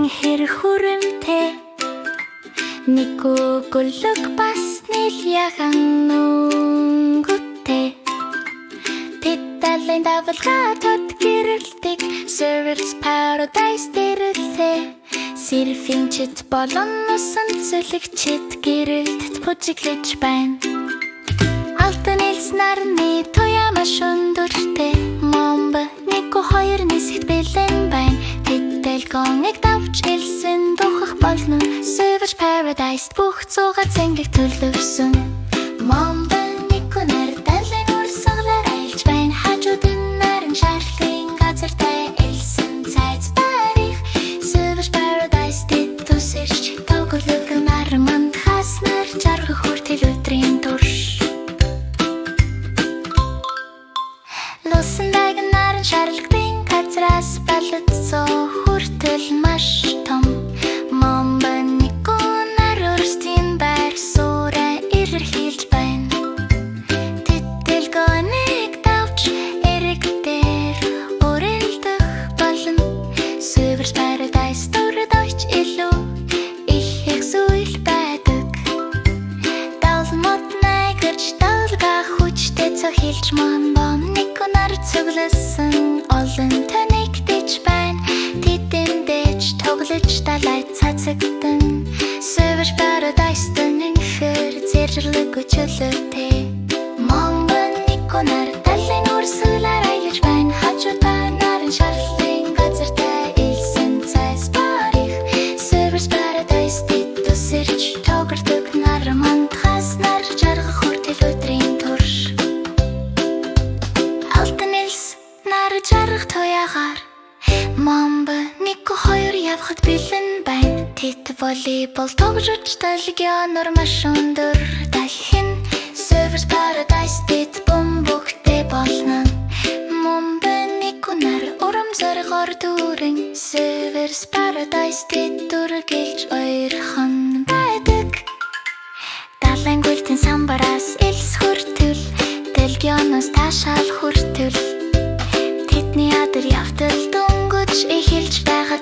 хэр хүрэмтэй нэг өгүүлэг бас нэляхан өнгөтэй тэдэлэн давалгаа тод гэрэлтик Surfers Paradise дэрэлээ Сэрфинчит болон усан цөлөгчит гэрэлтэд пужиглэж байна Алтан элс нарны туяа маш өндөртэй Момбо 1 2 нисэт бэлэн байна Тэдэлгоныг давж элсэн духах болно Surfers Paradise бүх зугаа цэнгэлэг төлөвсөн Момбо 1 нар далайн урсгалаар айлж байна Хажууд нь наран шарлын газартай элсэн цайз барих Surfers Paradise дэд тусэрч тоглог нар манд хаснаар жаргах хүртэл өдрийн турш Лусан наран шарлагдсан газраас балдсан хүртэл маш том Момбо 1 нар өрстийн байр суурь илэрхийлж байна Тэдэлгоныг давж эрэг дээр өрөлдөх болно Surfers Paradise дурд очь илүү их зүйл байдаг Давлмод найгэрч давлгаа хүчтэй цохилж Момбо 1 нар цугласан олон тэнэгдэж байна Тэдэндэж тоглож далай цацагдан Surfers Paradise тэнэгхэр зэрлэг өчөлөтэй Момбо 1 нар далайн урсгалаар айлж байна Хажуудаа наран шарлын газартай элсэн цайз барих Surfers Paradise дэд тусэрч тоглодог нар манд хаснаар жаргах хүртэл өдрийн турш Алтан элс нар жаргах туяагаар Момбо 1 2 явхад бэлэн байна Тэд волейбол тоглож долгионор маш өндөр дахин Surfers Paradise дэд бөмбөгтэй болно Момбо 1 нар урам зоригоор дүүрэн Surfers Paradise дэд дүргэлж ойрхон байдаг Далайн гүйлтэн самбараас элс хүртэл Дэлгионоос таашаал хүртэл Тэдний адар явтал дөнгөж эхэлж байгаа